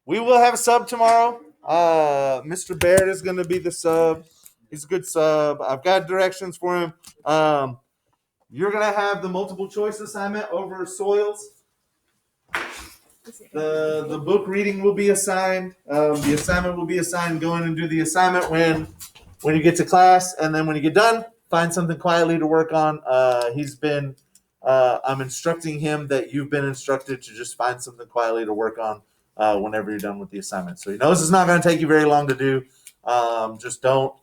We will have a sub tomorrow. Mr. Baird is going to be the sub. He's a good sub. I've got directions for him. You're going to have the multiple choice assignment over soils. The book reading will be assigned. The assignment will be assigned. Go in and do the assignment when you get to class, and then when you get done, find something quietly to work on. I'm instructing him that you've been instructed to just find something quietly to work on whenever you're done with the assignment. So he knows it's not going to take you very long to do. Just don't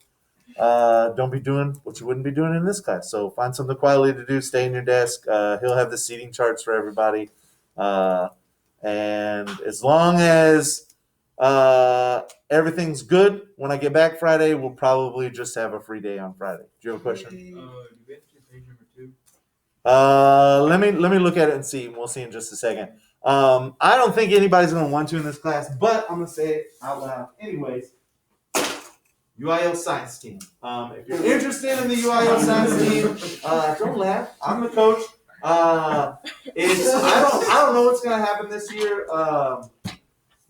be doing what you wouldn't be doing in this class. So find something quietly to do. Stay in your desk. He'll have the seating charts for everybody. And as long as everything's good, when I get back Friday, we'll probably just have a free day on Friday. Do you have a question? Do we have to page number 2? Let me look at it and see. We'll see in just a second. I don't think anybody's going to want to in this class, but I'm going to say it out loud. Anyways, UIL science team. If you're interested in the UIL science team, don't laugh. I'm the coach. I don't know what's going to happen this year.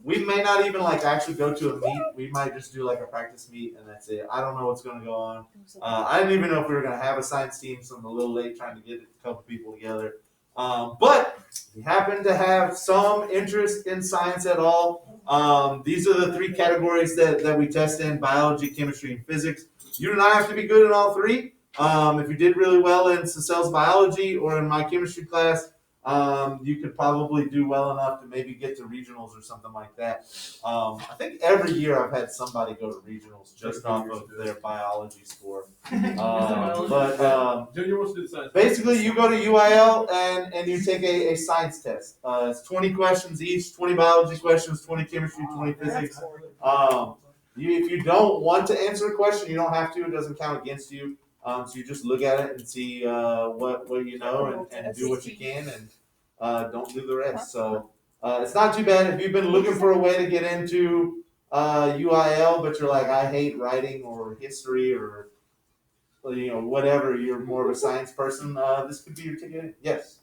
We may not even actually go to a meet. We might just do a practice meet and that's it. I don't know what's going to go on. I didn't even know if we were going to have a science team, so I'm a little late trying to get a couple people together. But if you happen to have some interest in science at all, these are the 3 categories that we test in: biology, chemistry, and physics. You do not have to be good in all 3. If you did really well in Cecil's biology or in my chemistry class, you could probably do well enough to maybe get to regionals or something like that. I think every year I've had somebody go to regionals just off of their biology score. Basically, you go to UIL and you take a science test. It's 20 questions each, 20 biology questions, 20 chemistry, 20 physics. If you don't want to answer a question, you don't have to. It doesn't count against you. So you just look at it and see what you know and do what you can and don't do the rest. So it's not too bad if you've been looking for a way to get into UIL, but you're like, I hate writing or history or whatever. You're more of a science person. This could be your ticket. Yes.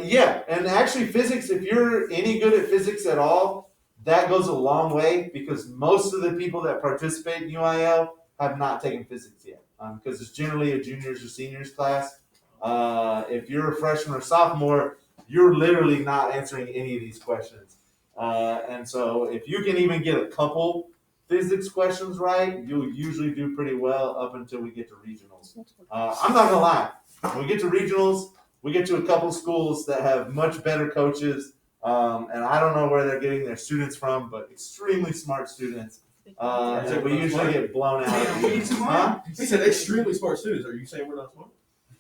Yeah, and actually physics. If you're any good at physics at all, that goes a long way because most of the people that participate in UIL have not taken physics yet because it's generally a juniors or seniors class. If you're a freshman or sophomore, you're literally not answering any of these questions. And so if you can even get a couple physics questions right, you'll usually do pretty well up until we get to regionals. I'm not gonna lie, when we get to regionals, we get to a couple schools that have much better coaches, and I don't know where they're getting their students from, but extremely smart students. So we usually get blown out. He said extremely smart students. Are you saying we're not smart?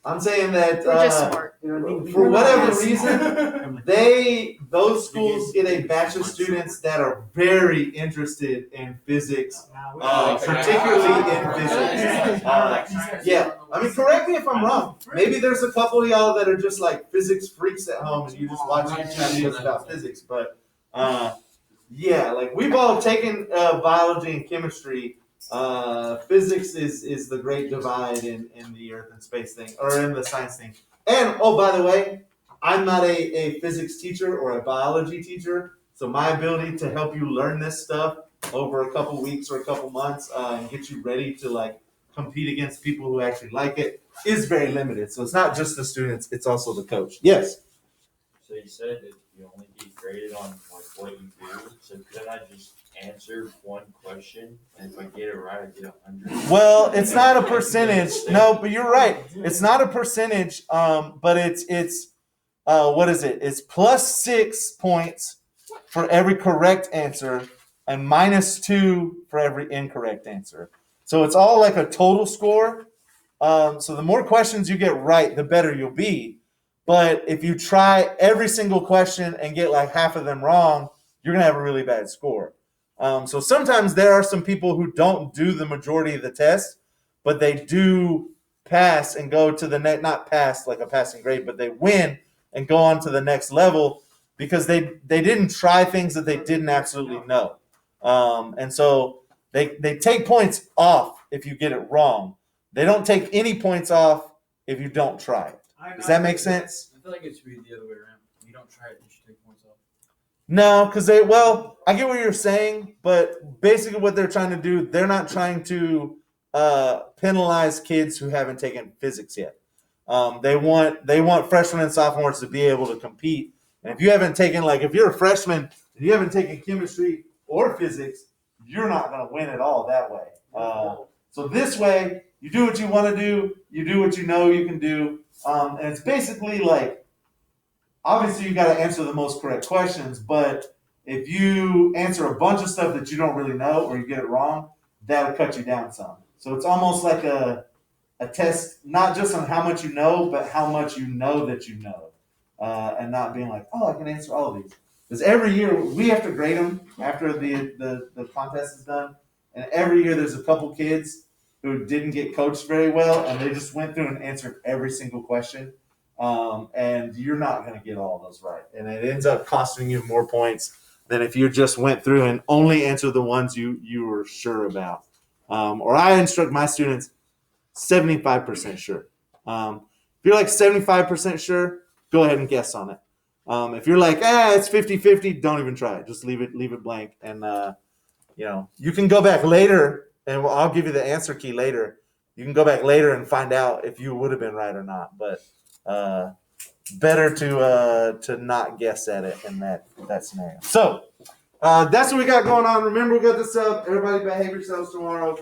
I'm saying that We're just smart. For whatever reason, those schools get a batch of students that are very interested in physics, particularly in physics. Yeah, I mean, correct me if I'm wrong. Maybe there's a couple of y'all that are just like physics freaks at home and you just watch YouTube videos about physics, but yeah, like we've all taken biology and chemistry. Physics is the great divide in the earth and space thing, or in the science thing. And oh, by the way, I'm not a physics teacher or a biology teacher, so my ability to help you learn this stuff over a couple weeks or a couple months and get you ready to compete against people who actually like it is very limited. So it's not just the students, it's also the coach. Yes? So you said that you only get graded on what you do. So could I just answer one question, and if I get it right, I get 100? Well, it's not a percentage. No, but you're right. It's not a percentage. But it's what is it? It's plus 6 points for every correct answer, and minus 2 for every incorrect answer. So it's all like a total score. So the more questions you get right, the better you'll be. But if you try every single question and get like half of them wrong, you're gonna have a really bad score. So sometimes there are some people who don't do the majority of the tests, but they do pass and go to the next, not pass like a passing grade, but they win and go on to the next level because they didn't try things that they didn't absolutely know. And so they take points off if you get it wrong. They don't take any points off if you don't try it. Does that make sense? I feel like it should be the other way around. You don't try it, you should take points off. No, because I get what you're saying, but basically what they're trying to do, they're not trying to penalize kids who haven't taken physics yet. They want freshmen and sophomores to be able to compete. And if you haven't taken, like, if you're a freshman and you haven't taken chemistry or physics, you're not going to win at all that way. So this way, you do what you want to do, you do what you know you can do, and it's basically like, obviously you got to answer the most correct questions, but if you answer a bunch of stuff that you don't really know or you get it wrong, that'll cut you down some. So it's almost like a test, not just on how much you know, but how much you know that you know, and not being like, oh, I can answer all of these. Because every year we have to grade them after the contest is done, and every year there's a couple kids who didn't get coached very well, and they just went through and answered every single question. And you're not going to get all of those right. And it ends up costing you more points than if you just went through and only answered the ones you were sure about. Or I instruct my students 75% sure. If you're like 75% sure, go ahead and guess on it. If you're like, it's 50-50, don't even try it. Just leave it blank. And, you can go back later, and I'll give you the answer key later. You can go back later and find out if you would have been right or not. But better to not guess at it in that scenario. So that's what we got going on. Remember, we got this up. Everybody behave yourselves tomorrow.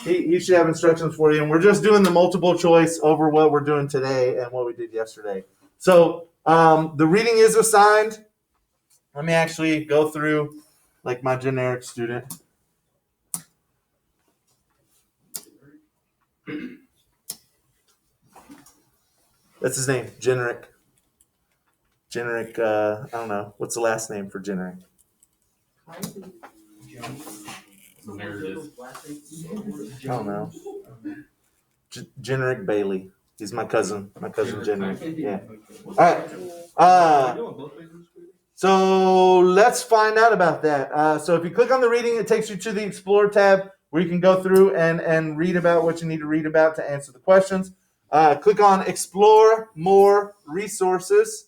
He should have instructions for you, and we're just doing the multiple choice over what we're doing today and what we did yesterday. So the reading is assigned. Let me actually go through like my generic student. That's his name, Generic. Generic, I don't know. What's the last name for Generic? Meredith. I don't know. Generic Bailey. He's my cousin. My cousin Generic. Yeah. All right. So let's find out about that. So if you click on the reading, it takes you to the Explore tab where you can go through and read about what you need to read about to answer the questions. Click on Explore More Resources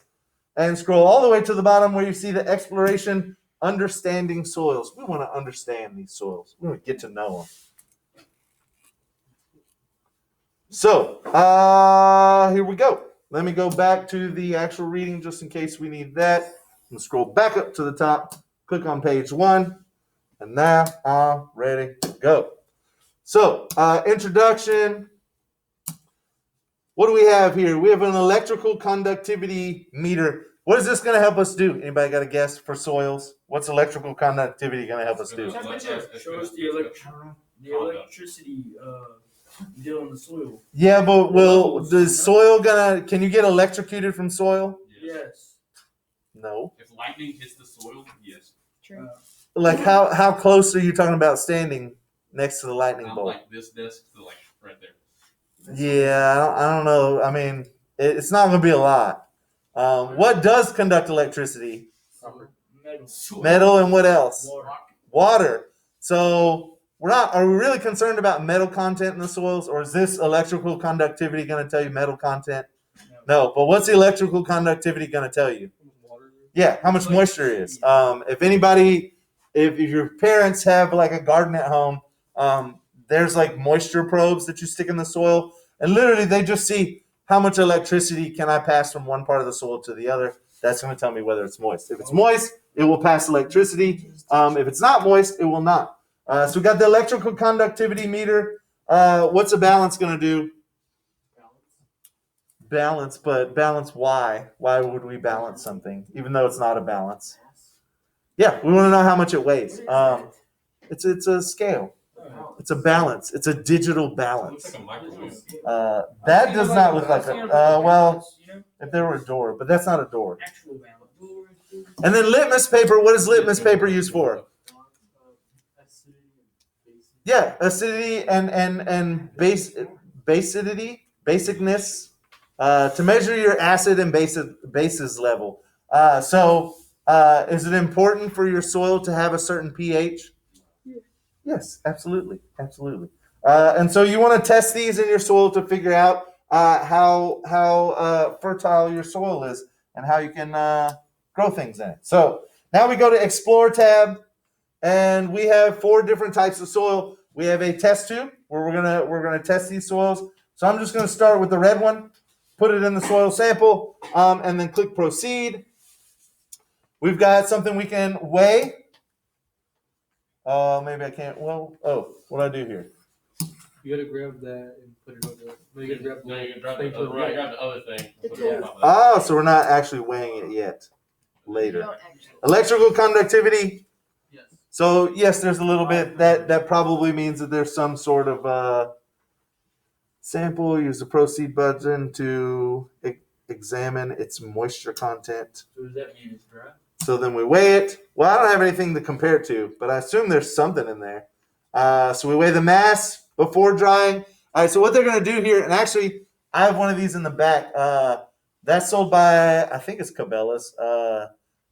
and scroll all the way to the bottom where you see the exploration, understanding soils. We want to understand these soils. We want to get to know them. So here we go. Let me go back to the actual reading just in case we need that. And scroll back up to the top. Click on page 1. And now I'm ready to go. So introduction. What do we have here? We have an electrical conductivity meter. What is this going to help us do? Anybody got a guess for soils? What's electrical conductivity going to help us do? Shows the electricity deal in the soil. Yeah, but can you get electrocuted from soil? Yes. No. If lightning hits the soil, yes. Like how close are you talking about standing next to the lightning bolt? Like this desk to like right there. Yeah, I don't know. I mean, it's not going to be a lot. What does conduct electricity? Metal and what else? Water. So are we really concerned about metal content in the soils, or is this electrical conductivity going to tell you metal content? No, but what's the electrical conductivity going to tell you? Yeah, how much moisture is. If your parents have like a garden at home, there's like moisture probes that you stick in the soil, and literally they just see how much electricity can I pass from one part of the soil to the other. That's going to tell me whether it's moist. If it's moist, it will pass electricity. If it's not moist, it will not. So we got the electrical conductivity meter. What's a balance going to do? Balance, but balance why? Why would we balance something, even though it's not a balance? Yeah, we want to know how much it weighs. It's a scale. It's a balance. It's a digital balance. Looks like a microwave. That does not look like if there were a door, but that's not a door. Actual balance. And then litmus paper. What is litmus paper used for? Yeah, acidity and basicness, to measure your acid and bases level. So is it important for your soil to have a certain pH? Yes, absolutely. And so you want to test these in your soil to figure out how fertile your soil is and how you can grow things in it. So now we go to Explore tab, and we have 4 different types of soil. We have a test tube where we're gonna test these soils. So I'm just gonna start with the red one, put it in the soil sample, and then click proceed. We've got something we can weigh. Maybe I can't. Well, what do I do here? You gotta grab that and put it over there. No, you gotta grab No, you can drop thing the to the other, right. grab the other thing. The Put it on tool. top of that. Oh, so we're not actually weighing it yet. You Later. don't actually. Electrical conductivity. Yes. So yes, there's a little bit that probably means that there's some sort of sample. Use the proceed button to examine its moisture content. So does that mean it's dry? So then we weigh it. Well, I don't have anything to compare it to, but I assume there's something in there. So we weigh the mass before drying. All right, so what they're going to do here, and actually I have one of these in the back. That's sold by, I think it's Cabela's,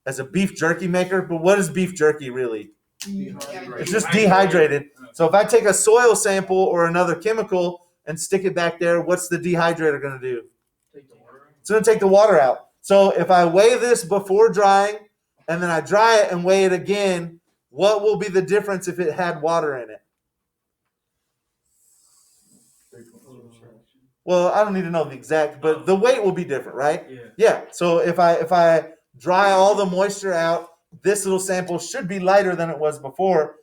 as a beef jerky maker. But what is beef jerky really? It's just dehydrated. So if I take a soil sample or another chemical and stick it back there, what's the dehydrator going to do? Take the water out. It's going to take the water out. So if I weigh this before drying and then I dry it and weigh it again, what will be the difference if it had water in it? Well, I don't need to know the exact, but the weight will be different, right? Yeah. Yeah. So if I dry all the moisture out, this little sample should be lighter than it was before.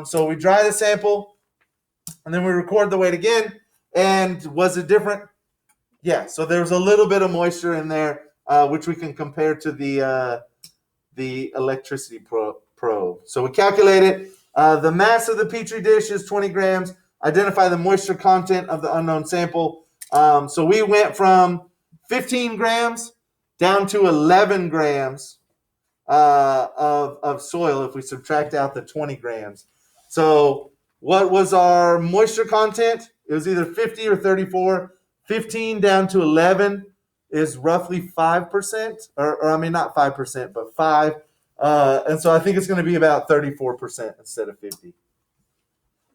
So we dry the sample, and then we record the weight again. And was it different? Yeah. So there's a little bit of moisture in there, which we can compare to the electricity probe. So we calculate it. The mass of the petri dish is 20 grams. Identify the moisture content of the unknown sample. So we went from 15 grams down to 11 grams of soil if we subtract out the 20 grams. So what was our moisture content? It was either 50 or 34. 15 down to 11 is roughly 5%, or I mean, not 5%, but 5. And so I think it's going to be about 34% instead of 50.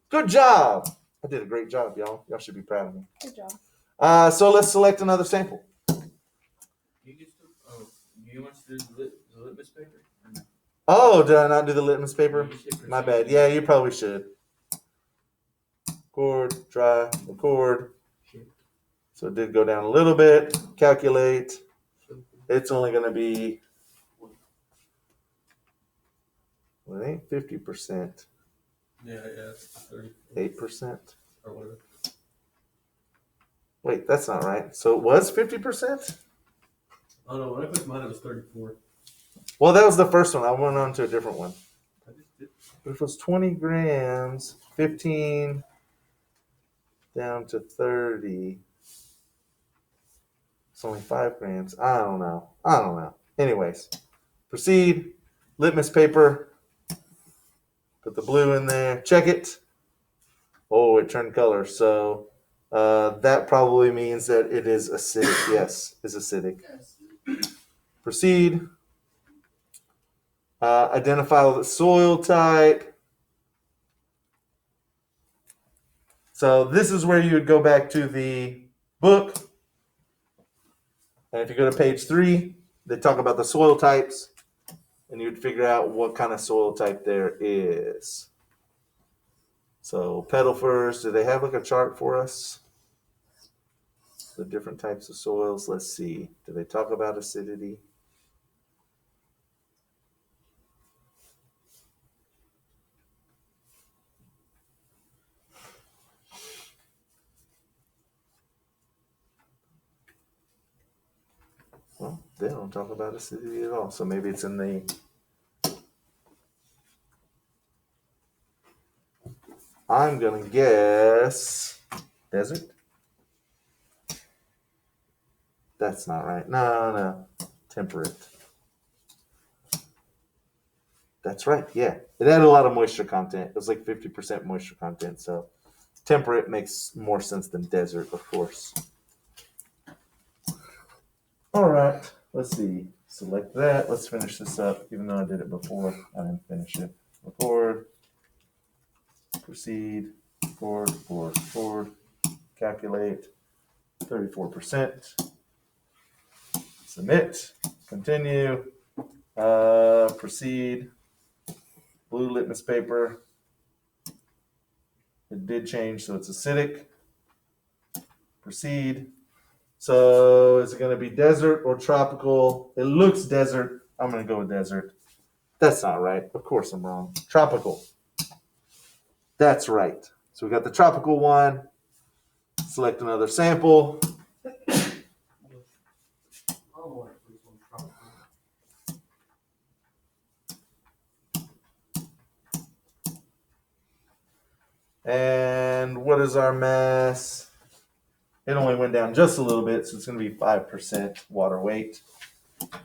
Good job. I did a great job, y'all. Y'all should be proud of me. Good job. So let's select another sample. You can still, do you want to do the litmus paper? Or no? Oh, did I not do the litmus paper? You just hit My proceed. bad. Yeah, you probably should. Record, dry, record. So it did go down a little bit. Calculate. It's only going to be, well, it ain't 50%, Yeah, it's 30 8%. or whatever. Wait, that's not right. So it was 50%? Oh no, when I clicked mine, it was 34. Well, that was the first one. I went on to a different one. I just did. If it was 20 grams, 15 down to 30. It's only 5 grams. I don't know. Anyways, proceed. Litmus paper. Put the blue in there. Check it. Oh, it turned color. So that probably means that it is acidic. Yes, it's acidic. Proceed. Identify the soil type. So this is where you would go back to the book. And if you go to page 3, they talk about the soil types. And you'd figure out what kind of soil type there is. So petal furs, do they have like a chart for us? The different types of soils. Let's see. Do they talk about acidity? Well, they don't talk about acidity at all. So maybe it's in the... I'm going to guess desert. That's not right. No. Temperate. That's right. Yeah. It had a lot of moisture content. It was like 50% moisture content. So temperate makes more sense than desert, of course. All right. Let's see. Select that. Let's finish this up. Even though I did it before, I didn't finish it. Record. Proceed. Record. Calculate. 34%. Submit. Continue. Proceed. Blue litmus paper. It did change, so it's acidic. Proceed. So is it going to be desert or tropical? It looks desert. I'm going to go with desert. That's not right. Of course I'm wrong. Tropical. That's right. So we got the tropical one. Select another sample. And what is our mass? It only went down just a little bit, so it's going to be 5% water weight,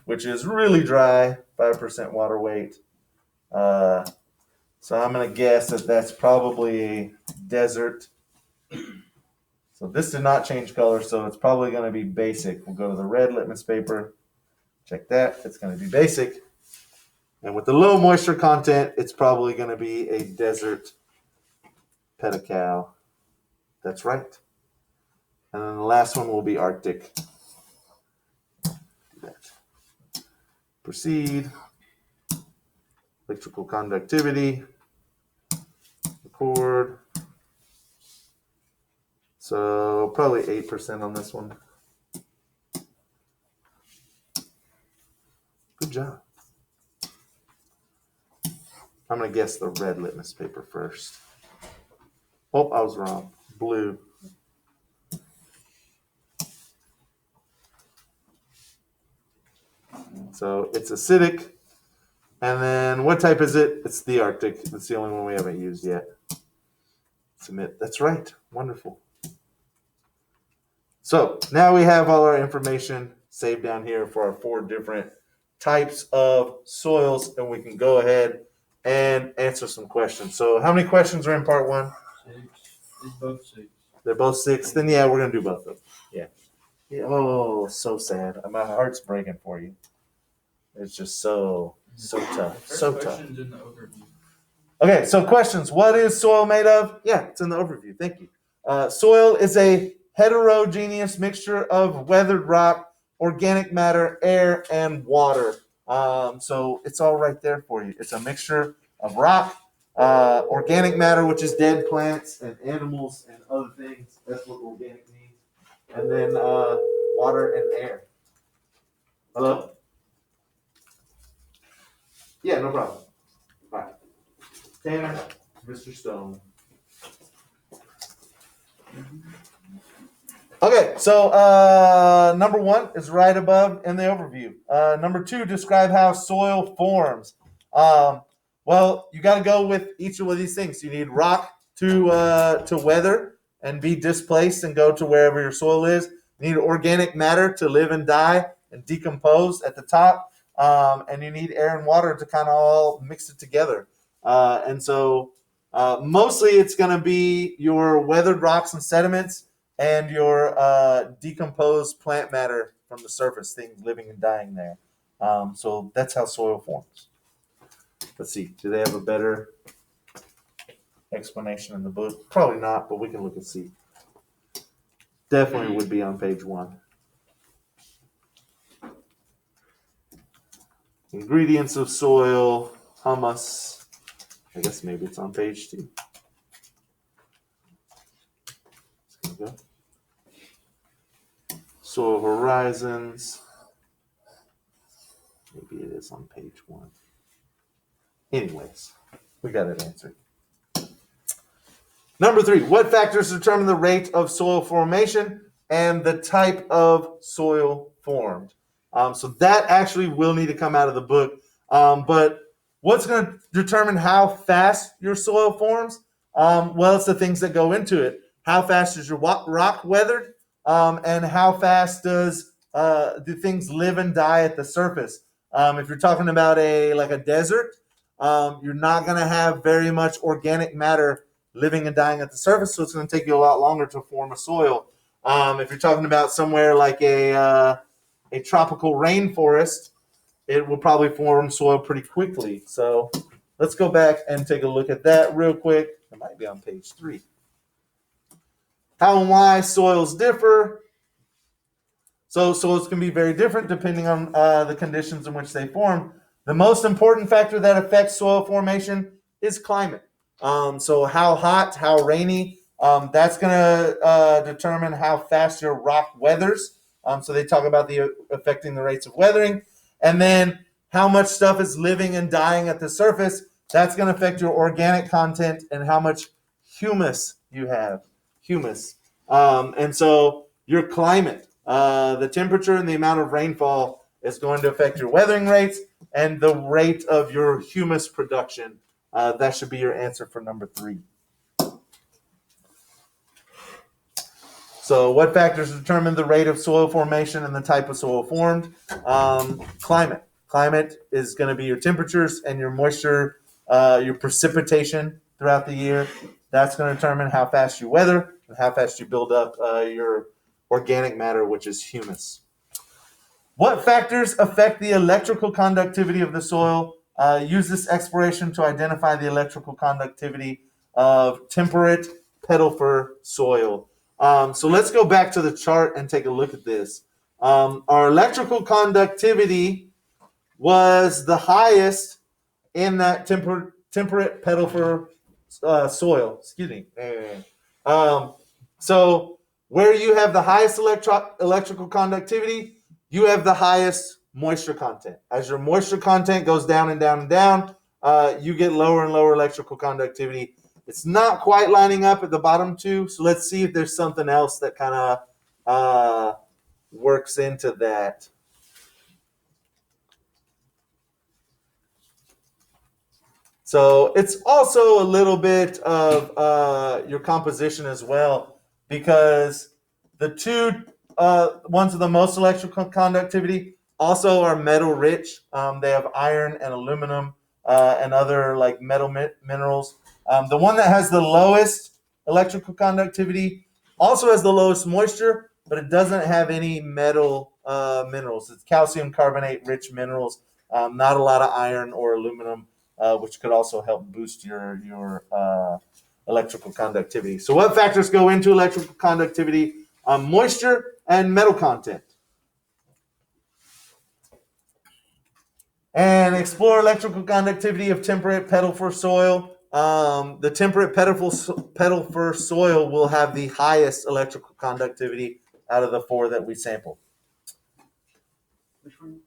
which is really dry, 5% water weight. So I'm going to guess that that's probably a desert. So this did not change color, so it's probably going to be basic. We'll go to the red litmus paper. Check that. It's going to be basic. And with the low moisture content, it's probably going to be a desert pedical. That's right. And then the last one will be Arctic. Do that. Proceed. Electrical conductivity. Record. So probably 8% on this one. Good job. I'm going to guess the red litmus paper first. Oh, I was wrong. Blue. So it's acidic. And then what type is it? It's the Arctic. It's the only one we haven't used yet. Submit. That's right. Wonderful. So now we have all our information saved down here for our 4 different types of soils, and we can go ahead and answer some questions. So how many questions are in part 1? 6. It's both 6. They're both 6. Then yeah, we're gonna do both of them. Yeah. Oh, so sad. My heart's breaking for you. It's just so tough. So tough. Questions in the overview. Okay, so questions. What is soil made of? Yeah, it's in the overview. Thank you. Soil is a heterogeneous mixture of weathered rock, organic matter, air, and water. So it's all right there for you. It's a mixture of rock, organic matter, which is dead plants and animals and other things. That's what organic means. And then water and air. Hello? Yeah, no problem. All right. Tanner, Mr. Stone. Okay, so number 1 is right above in the overview. Number 2, describe how soil forms. Well, you got to go with each of these things. You need rock to weather and be displaced and go to wherever your soil is. You need organic matter to live and die and decompose at the top. And you need air and water to kind of all mix it together. And so mostly it's going to be your weathered rocks and sediments and your decomposed plant matter from the surface, things living and dying there. So that's how soil forms. Let's see. Do they have a better explanation in the book? Probably not, but we can look and see. Definitely would be on page 1. Ingredients of soil, humus. I guess maybe it's on page 2. Let's go. Soil horizons. Maybe it is on page 1. Anyways, we got it answered. Number 3, what factors determine the rate of soil formation and the type of soil formed? So that actually will need to come out of the book. But what's going to determine how fast your soil forms? Well, it's the things that go into it. How fast is your rock weathered? And how fast do things live and die at the surface? If you're talking about a desert, you're not going to have very much organic matter living and dying at the surface, so it's going to take you a lot longer to form a soil. If you're talking about somewhere like a tropical rainforest, it will probably form soil pretty quickly. So let's go back and take a look at that real quick. It might be on page 3. How and why soils differ. So soils can be very different depending on the conditions in which they form. The most important factor that affects soil formation is climate. So how hot, how rainy, that's going to determine how fast your rock weathers. So they talk about affecting the rates of weathering. And then how much stuff is living and dying at the surface. That's going to affect your organic content and how much humus you have. Humus. And so your climate, the temperature and the amount of rainfall is going to affect your weathering rates and the rate of your humus production. That should be your answer for number 3. So what factors determine the rate of soil formation and the type of soil formed? Climate. Climate is going to be your temperatures and your moisture, your precipitation throughout the year. That's going to determine how fast you weather and how fast you build up your organic matter, which is humus. What factors affect the electrical conductivity of the soil? Use this exploration to identify the electrical conductivity of temperate petal-fir soil. So let's go back to the chart and take a look at this. Our electrical conductivity was the highest in that temperate petal-fir soil. Excuse me. So where you have the highest electrical conductivity, you have the highest moisture content. As your moisture content goes down and down and down, you get lower and lower electrical conductivity. It's not quite lining up at the bottom 2, so let's see if there's something else that kind of works into that. So it's also a little bit of your composition as well, because the 2 ones with the most electrical conductivity also are metal rich. They have iron and aluminum and other like metal minerals. The one that has the lowest electrical conductivity also has the lowest moisture, but it doesn't have any metal minerals. It's calcium carbonate rich minerals, not a lot of iron or aluminum, which could also help boost your electrical conductivity. So what factors go into electrical conductivity? Moisture and metal content. And explore electrical conductivity of temperate petal-fir soil. The temperate petal-fir soil will have the highest electrical conductivity out of the 4 that we sampled. Which one?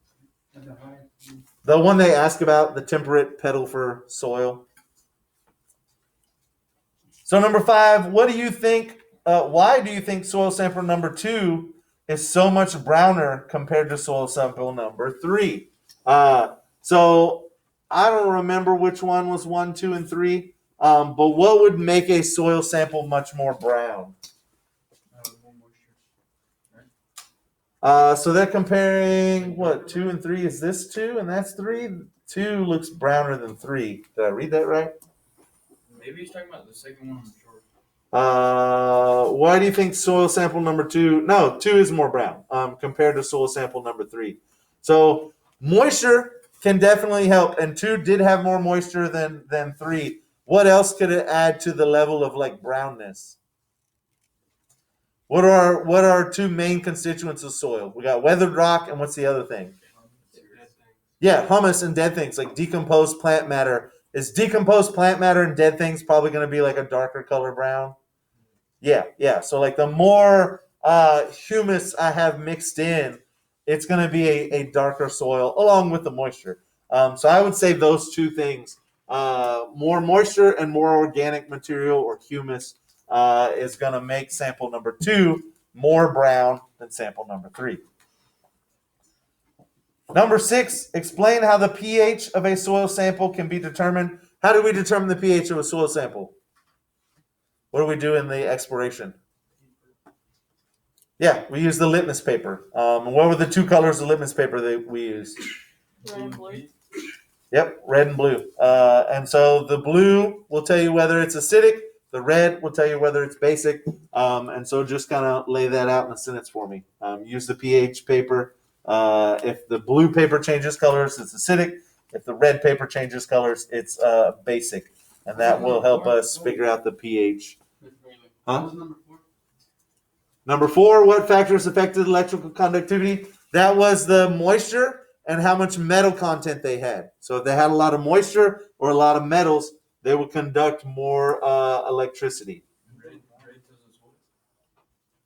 The highest. The one they ask about, the temperate petal-fir soil. So number 5, what do you think? Why do you think soil sample number 2 is so much browner compared to soil sample number 3? So I don't remember which one was 1, 2, and 3. But what would make a soil sample much more brown? More moisture. So they're comparing what 2 and 3 is this 2 and that's 3. 2 looks browner than 3. Did I read that right? Maybe he's talking about the second one on the short. Why do you think soil sample number 2? No, 2 is more brown compared to soil sample number 3. So moisture can definitely help, and 2 did have more moisture than 3. What else could it add to the level of like brownness? What are our 2 main constituents of soil? We got weathered rock, and what's the other thing? Yeah, humus and dead things, like decomposed plant matter. Is decomposed plant matter and dead things probably going to be like a darker color brown? Yeah. So like the more humus I have mixed in, it's going to be a darker soil along with the moisture. So I would say those 2 things, more moisture and more organic material or humus is going to make sample number 2 more brown than sample number 3. Number 6, explain how the pH of a soil sample can be determined. How do we determine the pH of a soil sample? What do we do in the exploration? Yeah, we use the litmus paper. What were the 2 colors of litmus paper that we used? Red and blue. Yep, red and blue. And so the blue will tell you whether it's acidic. The red will tell you whether it's basic. And so just kind of lay that out in a sentence for me. Use the pH paper. If the blue paper changes colors, it's acidic. If the red paper changes colors, it's basic. And that will help us figure out the pH. Huh? What was number 4? Number 4, what factors affected electrical conductivity? That was the moisture and how much metal content they had. So if they had a lot of moisture or a lot of metals, they would conduct more electricity.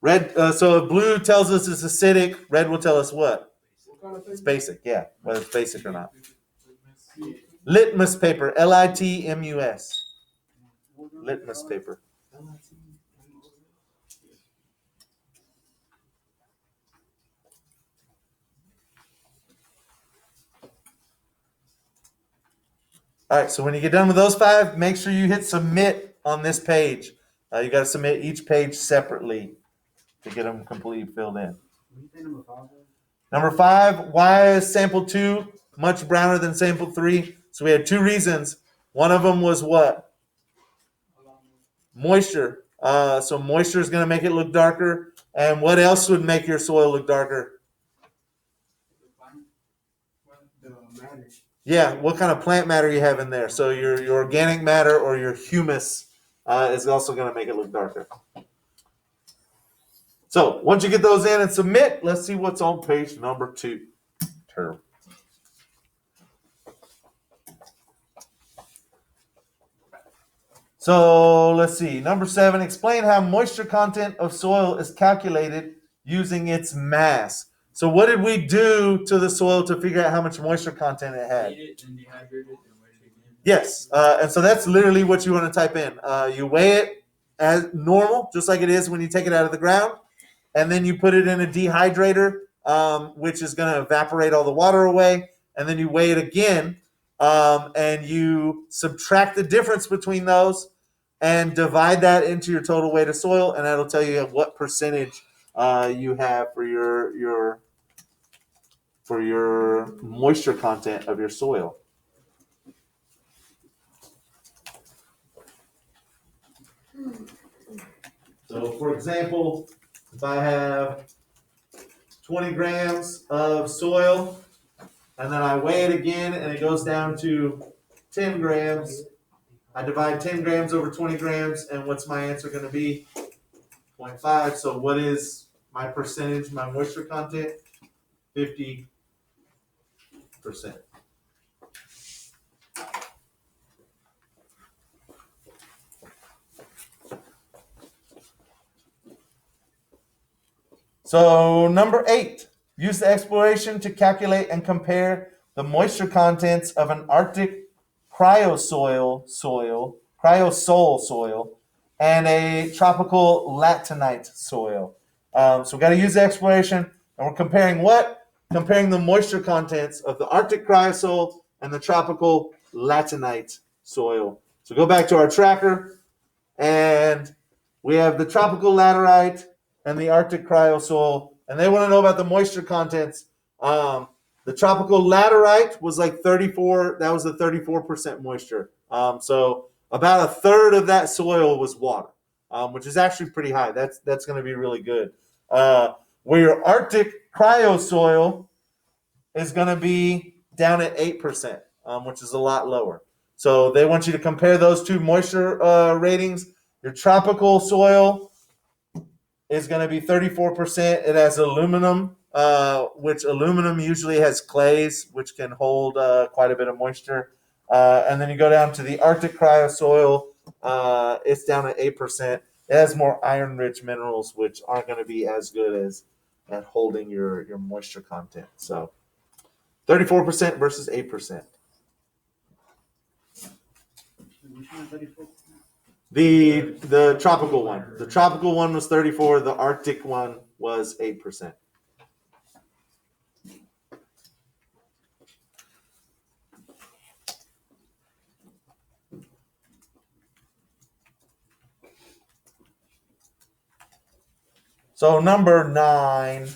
Red, so if blue tells us it's acidic, red will tell us what? What kind of thing? It's basic, yeah, whether it's basic or not. Litmus paper, Litmus. Litmus paper. All right, so when you get done with those 5, make sure you hit submit on this page. You got to submit each page separately to get them completely filled in. Number 5, why is sample 2 much browner than sample 3? So we had 2 reasons. One of them was what? Moisture. So moisture is going to make it look darker. And what else would make your soil look darker? Yeah, what kind of plant matter you have in there? So your organic matter or your humus is also going to make it look darker. So once you get those in and submit, let's see what's on page number 2. Terrible. So let's see. Number 7, explain how moisture content of soil is calculated using its mass. So what did we do to the soil to figure out how much moisture content it had? Heat it and dehydrate it and wait it again. Yes, and so that's literally what you want to type in. You weigh it as normal, just like it is when you take it out of the ground, and then you put it in a dehydrator, which is going to evaporate all the water away, and then you weigh it again, and you subtract the difference between those and divide that into your total weight of soil, and that'll tell you what percentage you have for your moisture content of your soil. So, for example, if I have 20 grams of soil and then I weigh it again and it goes down to 10 grams, I divide 10 grams over 20 grams, and what's my answer going to be? 0.5. So what is my percentage, my moisture content? 50%. So number 8, use the exploration to calculate and compare the moisture contents of an Arctic cryosol soil and a tropical latinite soil. So we got to use the exploration, and we're comparing what? Comparing the moisture contents of the Arctic cryosol and the tropical latinite soil. So go back to our tracker, and we have the tropical laterite and the Arctic cryosol, and they want to know about the moisture contents. The tropical laterite was like 34. That was the 34% moisture. So about a third of that soil was water, which is actually pretty high. That's going to be really good. Where your Arctic cryosoil is going to be down at 8%, which is a lot lower. So they want you to compare those two moisture ratings. Your tropical soil is going to be 34%. It has aluminum, which aluminum usually has clays, which can hold quite a bit of moisture. And then you go down to the Arctic cryosoil. It's down at 8%. It has more iron-rich minerals, which aren't going to be as good as at holding your moisture content. So 34% versus 8%. The tropical one. The tropical one was 34. The Arctic one was 8%. So number 9,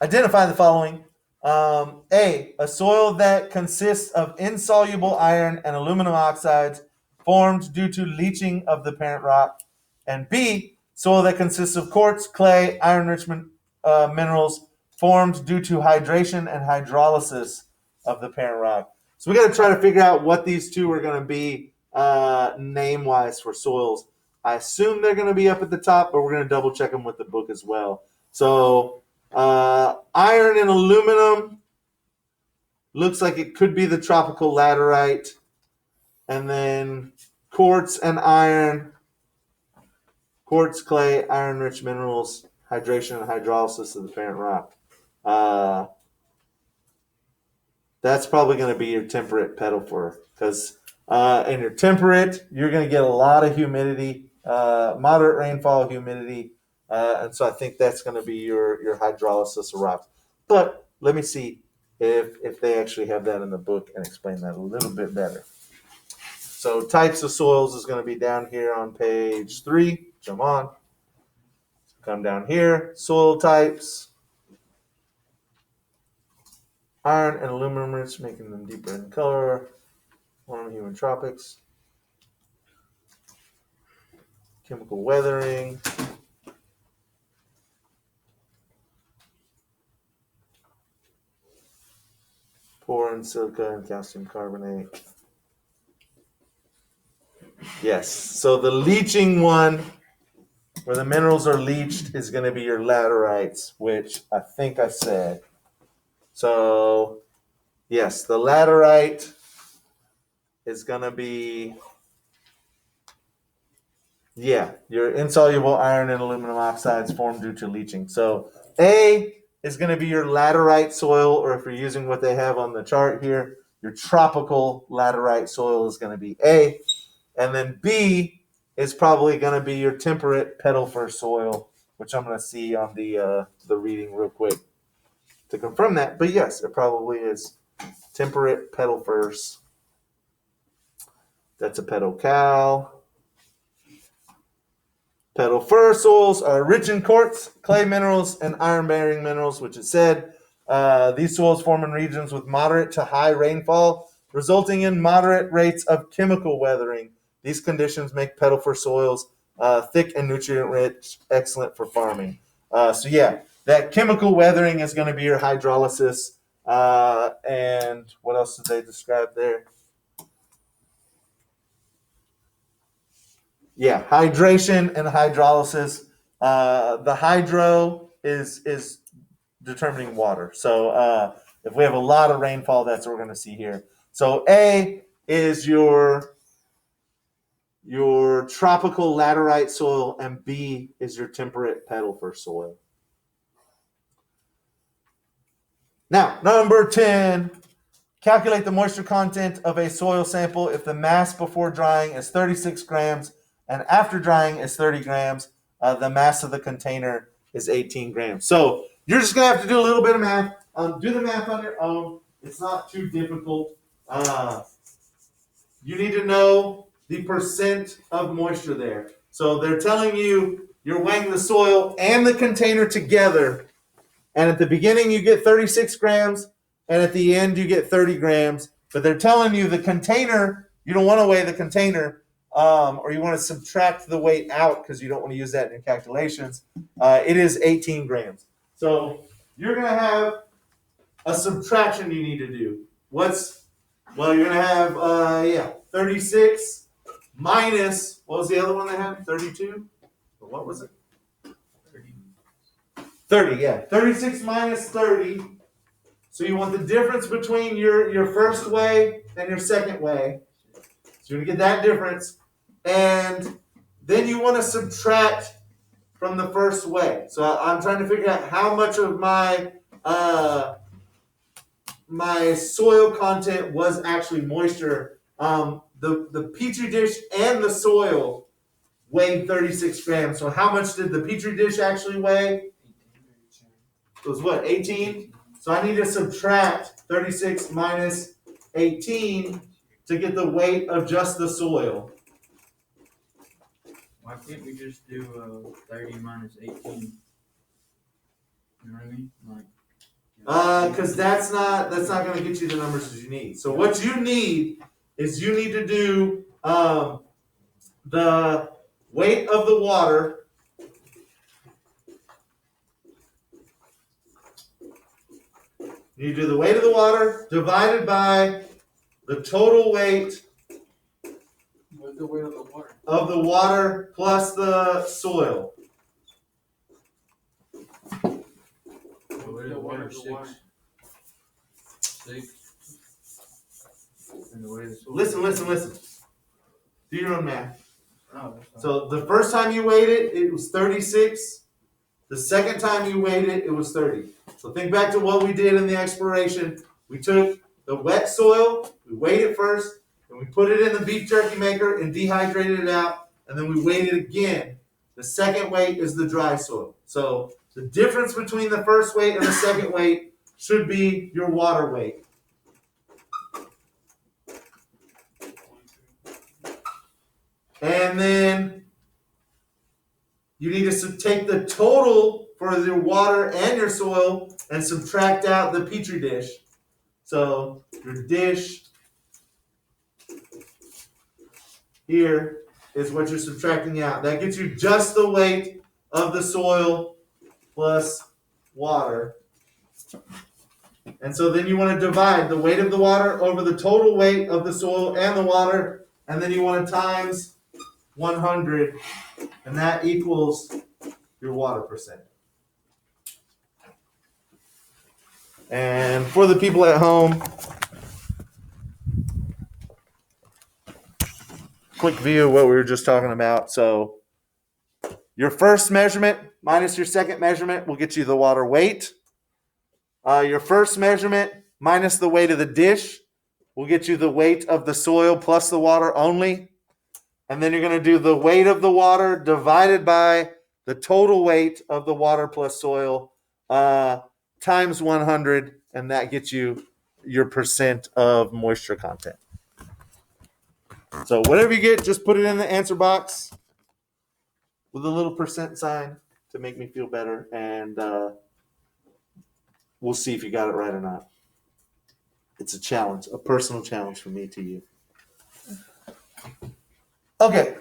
identify the following. A soil that consists of insoluble iron and aluminum oxides formed due to leaching of the parent rock. And B, soil that consists of quartz, clay, iron-rich minerals formed due to hydration and hydrolysis of the parent rock. So we got to try to figure out what these two are going to be name-wise for soils. I assume they're going to be up at the top, but we're going to double check them with the book as well. So iron and aluminum. looks like it could be the tropical laterite. And then quartz and iron. Quartz, clay, iron-rich minerals, hydration and hydrolysis of the parent rock. That's probably going to be your temperate pedal fir, because in your temperate, you're going to get a lot of humidity, moderate rainfall, humidity, and so I think that's going to be your hydrolysis of rocks. But let me see if they actually have that in the book and explain that a little bit better. So types of soils is going to be down here on page 3. Jump on. Come down here. Soil types. Iron and aluminum rich, making them deeper in color. Warm human tropics. Chemical weathering. Poor in silica and calcium carbonate. Yes. So the leaching one, where the minerals are leached, is going to be your laterites, which I think I said. So, yes, the laterite is going to be, your insoluble iron and aluminum oxides formed due to leaching. So, A is going to be your laterite soil, or if you're using what they have on the chart here, your tropical laterite soil is going to be A. And then B is probably going to be your temperate pedal fir soil, which I'm going to see on the reading real quick to confirm that. But yes, it probably is temperate pedal firs. That's a pedal cal. Pedal fir soils are rich in quartz, clay minerals, and iron-bearing minerals, which is said. These soils form in regions with moderate to high rainfall, resulting in moderate rates of chemical weathering. These conditions make pedal fir soils thick and nutrient-rich, excellent for farming. That chemical weathering is going to be your hydrolysis. And what else did they describe there? Yeah, hydration and hydrolysis. The hydro is determining water. So if we have a lot of rainfall, that's what we're going to see here. So A is your tropical laterite soil, and B is your temperate pedal fir soil. Now, number 10, calculate the moisture content of a soil sample if the mass before drying is 36 grams and after drying is 30 grams. The mass of the container is 18 grams. So you're just going to have to do a little bit of math. Do the math on your own. It's not too difficult. You need to know the percent of moisture there. So they're telling you you're weighing the soil and the container together. And at the beginning, you get 36 grams. And at the end, you get 30 grams. But they're telling you the container, you don't want to weigh the container, or you want to subtract the weight out because you don't want to use that in your calculations. It is 18 grams. So you're going to have a subtraction you need to do. You're going to have, 36 minus, what was the other one they had? 32? Or what was it? 30, yeah. 36 minus 30. So you want the difference between your first weigh and your second weigh. So you're going to get that difference. And then you want to subtract from the first weigh. So I'm trying to figure out how much of my my soil content was actually moisture. The petri dish and the soil weighed 36 grams. So how much did the petri dish actually weigh? It was what, 18? So I need to subtract 36 minus 18 to get the weight of just the soil. Why can't we just do 30 minus 18? You know what I mean? Because that's not going to get you the numbers that you need. So what you need is you need to do the weight of the water You do the weight of the water divided by the total weight What's the weight of the water? of the water plus the soil. The weight of the water, 6. And the way the soil. Listen. Do your own math. Oh, that's fine. So the first time you weighed it, it was 36. The second time you weighed it, it was 30. So think back to what we did in the exploration. We took the wet soil, we weighed it first, and we put it in the beef jerky maker and dehydrated it out, and then we weighed it again. The second weight is the dry soil. So the difference between the first weight and the second weight should be your water weight. And then you need to take the total for your water and your soil and subtract out the petri dish. So your dish here is what you're subtracting out. That gets you just the weight of the soil plus water. And so then you want to divide the weight of the water over the total weight of the soil and the water, and then you want to times 100, and that equals your water percent. And for the people at home, quick view of what we were just talking about. So your first measurement minus your second measurement will get you the water weight. Your first measurement minus the weight of the dish will get you the weight of the soil plus the water only. And then you're going to do the weight of the water divided by the total weight of the water plus soil times 100, and that gets you your percent of moisture content. So whatever you get, just put it in the answer box with a little percent sign to make me feel better, and we'll see if you got it right or not. It's a challenge, a personal challenge from me to you. Okay.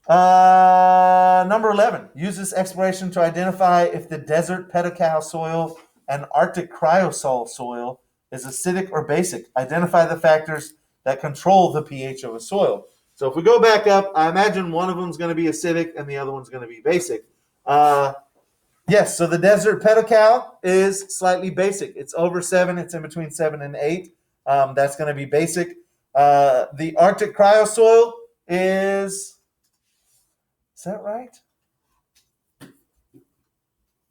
Number 11. Use this exploration to identify if the desert pedical soil and Arctic cryosol soil is acidic or basic. Identify the factors that control the pH of a soil. So if we go back up, I imagine one of them is going to be acidic and the other one's going to be basic. Yes, so the desert pedical is slightly basic. It's over 7. It's in between 7 and 8. That's going to be basic. The Arctic cryosol is that right?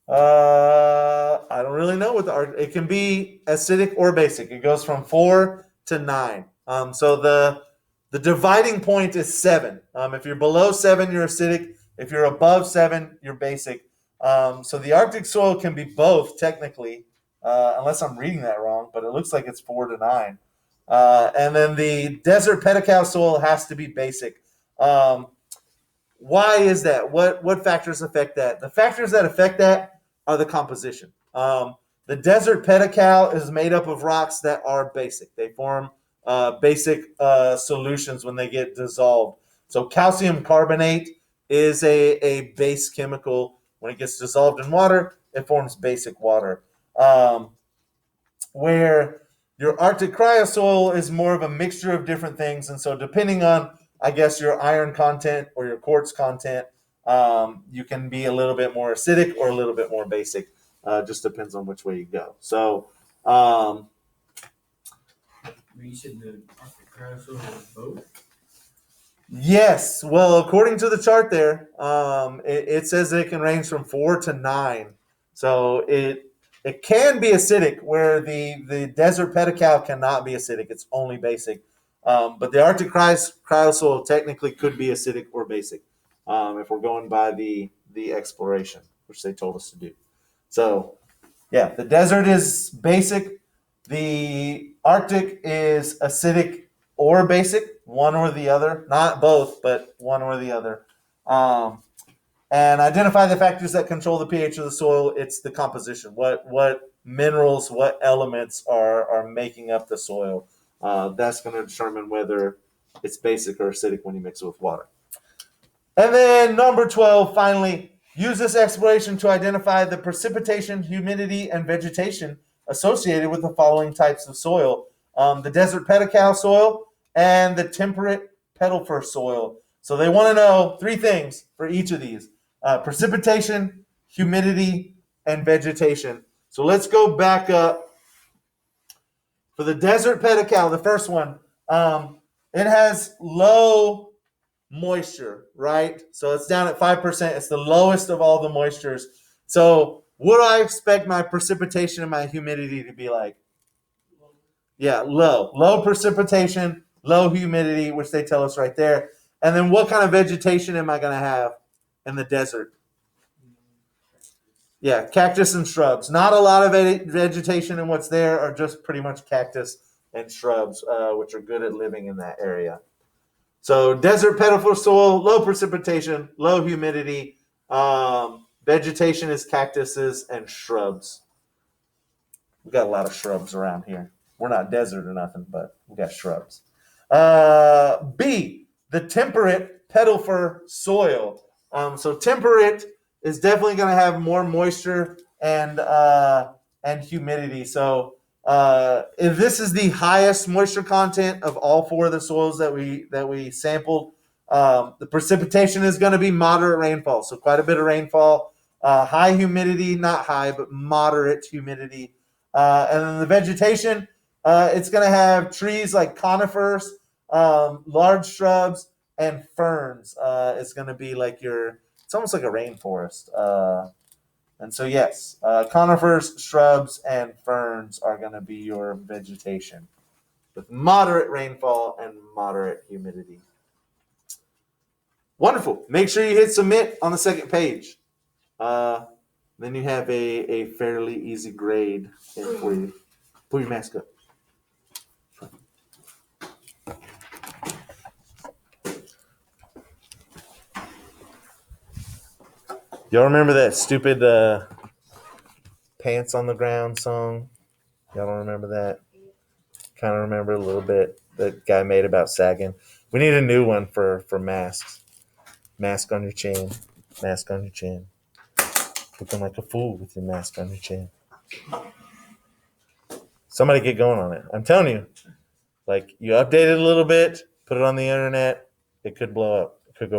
I don't really know what it can be acidic or basic. It goes from 4 to 9. So the dividing point is 7. If you're below 7, you're acidic. If you're above 7, you're basic. So the Arctic soil can be both technically, unless I'm reading that wrong, but it looks like it's 4 to 9. And then the desert pedical soil has to be basic. Why is that? What factors affect that? The factors that affect that are the composition. The desert pedical is made up of rocks that are basic. They form basic solutions when they get dissolved. So calcium carbonate is a base chemical. When it gets dissolved in water, it forms basic water. Where your Arctic cryosol is more of a mixture of different things. And so depending on, I guess, your iron content or your quartz content, you can be a little bit more acidic or a little bit more basic. Just depends on which way you go. So, You said the Arctic cryosol is both? yes. Well, according to the chart there, it says it can range from 4 to 9. So it can be acidic, where the desert pedical cannot be acidic. It's only basic. But the Arctic cryosol technically could be acidic or basic if we're going by the exploration, which they told us to do. So, yeah, the desert is basic. The Arctic is acidic or basic, one or the other. Not both, but one or the other. And identify the factors that control the pH of the soil. It's the composition. What minerals, what elements are making up the soil. That's going to determine whether it's basic or acidic when you mix it with water. And then number 12, finally, use this exploration to identify the precipitation, humidity, and vegetation associated with the following types of soil. The desert pedical soil and the temperate petal-fir soil. So they want to know 3 things for each of these. Precipitation, humidity, and vegetation. So let's go back up. For the desert pedical, the first one, It has low moisture, right? So it's down at 5%. It's the lowest of all the moistures. So what do I expect my precipitation and my humidity to be like? Yeah, low precipitation, low humidity, which they tell us right there. And then what kind of vegetation am I going to have in the desert? Yeah, cactus and shrubs. Not a lot of vegetation in what's there, are just pretty much cactus and shrubs, which are good at living in that area. So desert petrified soil, low precipitation, low humidity. Vegetation is cactuses and shrubs. We got a lot of shrubs around here. We're not desert or nothing, but we got shrubs. B, the temperate petrified soil. So temperate is definitely going to have more moisture and humidity. So if this is the highest moisture content of all four of the soils that we sampled, the precipitation is going to be moderate rainfall. So quite a bit of rainfall. High humidity, not high, but moderate humidity. And then the vegetation, it's going to have trees like conifers, large shrubs, and ferns. It's going to be like it's almost like a rainforest. And so, yes, conifers, shrubs, and ferns are going to be your vegetation with moderate rainfall and moderate humidity. Wonderful. Make sure you hit submit on the second page. Then you have a fairly easy grade in for you. Put your mask up. Y'all remember that stupid Pants on the Ground song? Y'all don't remember that? Kind of remember a little bit. That guy made about sagging. We need a new one for masks. Mask on your chin. Mask on your chin. Looking like a fool with your mask on your chin. Somebody get going on it. I'm telling you. Like, you update it a little bit, put it on the internet, it could blow up.